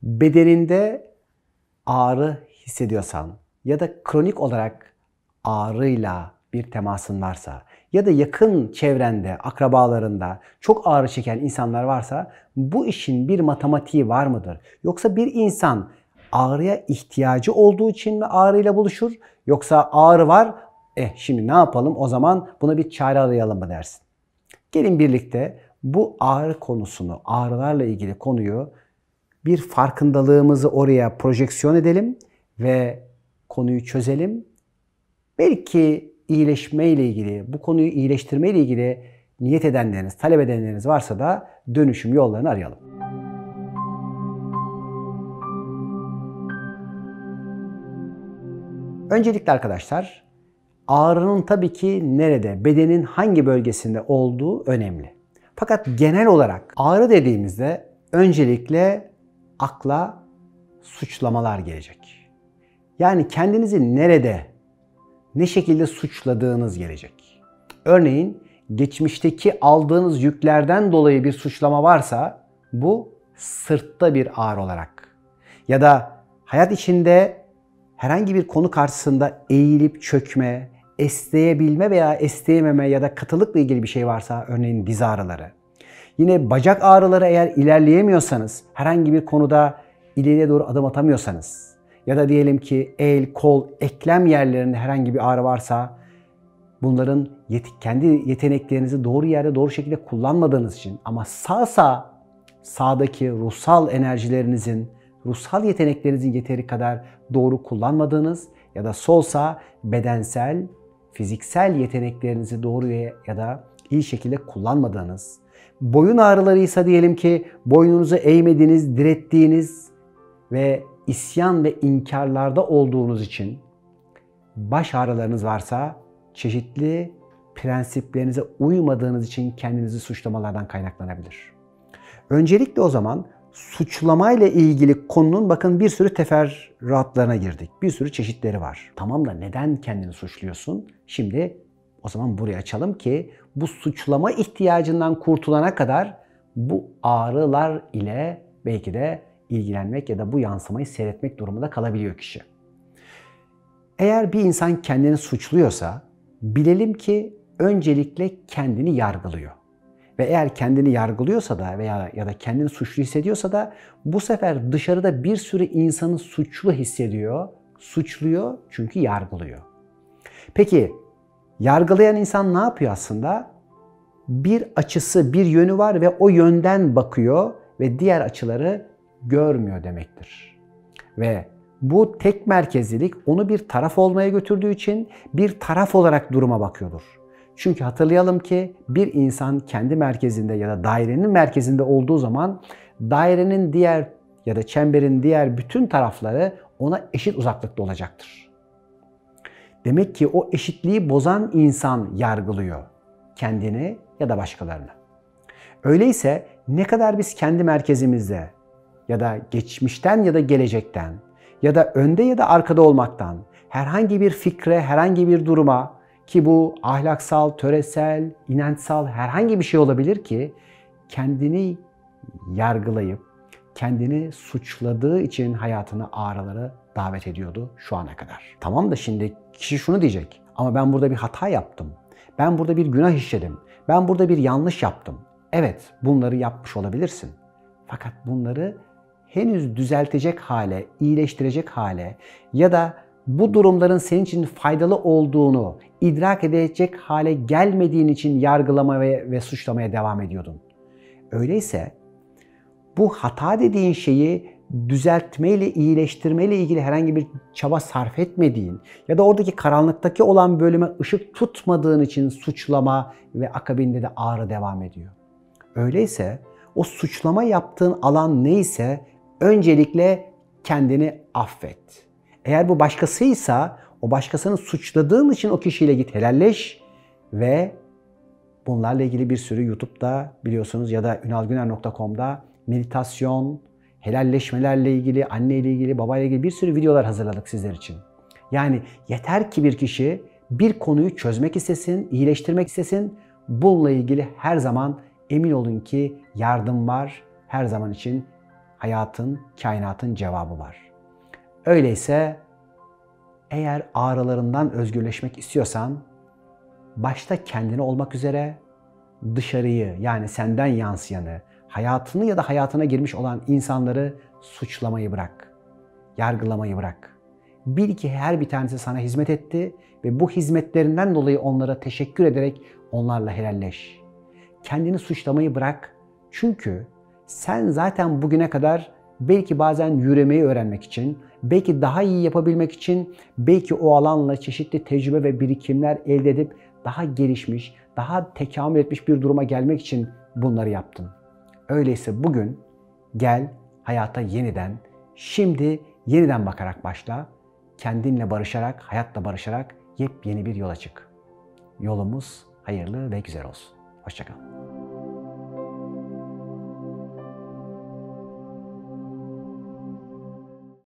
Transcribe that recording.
Bedeninde ağrı hissediyorsan ya da kronik olarak ağrıyla bir temasın varsa ya da yakın çevrende, akrabalarında çok ağrı çeken insanlar varsa bu işin bir matematiği var mıdır? Yoksa bir insan ağrıya ihtiyacı olduğu için mi ağrıyla buluşur? Yoksa ağrı var, şimdi ne yapalım o zaman buna bir çare arayalım mı dersin? Gelin birlikte bu ağrı konusunu, ağrılarla ilgili konuyu bir farkındalığımızı oraya projeksiyon edelim ve konuyu çözelim. Belki iyileşmeyle ilgili, bu konuyu iyileştirmeyle ilgili niyet edenleriniz, talep edenleriniz varsa da dönüşüm yollarını arayalım. Öncelikle arkadaşlar, ağrının tabii ki nerede, bedenin hangi bölgesinde olduğu önemli. Fakat genel olarak ağrı dediğimizde öncelikle akla suçlamalar gelecek. Yani kendinizi nerede, ne şekilde suçladığınız gelecek. Örneğin geçmişteki aldığınız yüklerden dolayı bir suçlama varsa bu sırtta bir ağrı olarak ya da hayat içinde herhangi bir konu karşısında eğilip çökme, esneyebilme veya esneyememe ya da katılıkla ilgili bir şey varsa örneğin diz ağrıları. Yine bacak ağrıları eğer ilerleyemiyorsanız, herhangi bir konuda ileriye doğru adım atamıyorsanız ya da diyelim ki el, kol, eklem yerlerinde herhangi bir ağrı varsa bunların kendi yeteneklerinizi doğru yerde doğru şekilde kullanmadığınız için ama sağdaki ruhsal enerjilerinizin, ruhsal yeteneklerinizin yeteri kadar doğru kullanmadığınız ya da solsa bedensel, fiziksel yeteneklerinizi doğru ya da iyi şekilde kullanmadığınız, boyun ağrılarıysa diyelim ki boynunuzu eğmediğiniz, direttiğiniz ve isyan ve inkarlarda olduğunuz için, baş ağrılarınız varsa çeşitli prensiplerinize uymadığınız için kendinizi suçlamalardan kaynaklanabilir. Öncelikle o zaman suçlamayla ilgili konunun bakın bir sürü teferruatlarına girdik. Bir sürü çeşitleri var. Tamam da neden kendini suçluyorsun? Şimdi o zaman burayı açalım ki bu suçlama ihtiyacından kurtulana kadar bu ağrılar ile belki de ilgilenmek ya da bu yansımayı seyretmek durumunda kalabiliyor kişi. Eğer bir insan kendini suçluyorsa bilelim ki öncelikle kendini yargılıyor. Ve eğer kendini yargılıyorsa da ya da kendini suçlu hissediyorsa da bu sefer dışarıda bir sürü insanı suçlu hissediyor, suçluyor çünkü yargılıyor. Peki yargılayan insan ne yapıyor aslında? Bir açısı, bir yönü var ve o yönden bakıyor ve diğer açıları görmüyor demektir. Ve bu tek merkezlilik onu bir taraf olmaya götürdüğü için bir taraf olarak duruma bakıyordur. Çünkü hatırlayalım ki bir insan kendi merkezinde ya da dairenin merkezinde olduğu zaman dairenin diğer ya da çemberin diğer bütün tarafları ona eşit uzaklıkta olacaktır. Demek ki o eşitliği bozan insan yargılıyor kendini ya da başkalarını. Öyleyse ne kadar biz kendi merkezimizde ya da geçmişten ya da gelecekten ya da önde ya da arkada olmaktan herhangi bir fikre, herhangi bir duruma ki bu ahlaksal, töresel, inançsal herhangi bir şey olabilir ki kendini yargılayıp kendini suçladığı için hayatına ağrıları davet ediyordu şu ana kadar. Tamam da şimdi kişi şunu diyecek ama ben burada bir hata yaptım. Ben burada bir günah işledim. Ben burada bir yanlış yaptım. Evet, bunları yapmış olabilirsin. Fakat bunları henüz düzeltecek hale, iyileştirecek hale ya da bu durumların senin için faydalı olduğunu idrak edecek hale gelmediğin için yargılama ve suçlamaya devam ediyordun. Öyleyse bu hata dediğin şeyi düzeltmeyle, iyileştirmeyle ilgili herhangi bir çaba sarf etmediğin ya da oradaki karanlıktaki olan bölüme ışık tutmadığın için suçlama ve akabinde de ağrı devam ediyor. Öyleyse o suçlama yaptığın alan neyse öncelikle kendini affet. Eğer bu başkasıysa o başkasını suçladığın için o kişiyle git helalleş ve bunlarla ilgili bir sürü YouTube'da biliyorsunuz ya da ünalgüner.com'da meditasyon, helalleşmelerle ilgili, anneyle ilgili, babayla ilgili bir sürü videolar hazırladık sizler için. Yani yeter ki bir kişi bir konuyu çözmek istesin, iyileştirmek istesin. Bununla ilgili her zaman emin olun ki yardım var. Her zaman için hayatın, kainatın cevabı var. Öyleyse eğer ağrılarından özgürleşmek istiyorsan, başta kendini olmak üzere dışarıyı, yani senden yansıyanı, hayatını ya da hayatına girmiş olan insanları suçlamayı bırak. Yargılamayı bırak. Bil ki her bir tanesi sana hizmet etti ve bu hizmetlerinden dolayı onlara teşekkür ederek onlarla helalleş. Kendini suçlamayı bırak. Çünkü sen zaten bugüne kadar belki bazen yürümeyi öğrenmek için, belki daha iyi yapabilmek için, belki o alanla çeşitli tecrübe ve birikimler elde edip daha gelişmiş, daha tekamül etmiş bir duruma gelmek için bunları yaptın. Öyleyse bugün gel hayata yeniden, şimdi yeniden bakarak başla. Kendinle barışarak, hayatla barışarak yepyeni bir yola çık. Yolumuz hayırlı ve güzel olsun. Hoşça kal.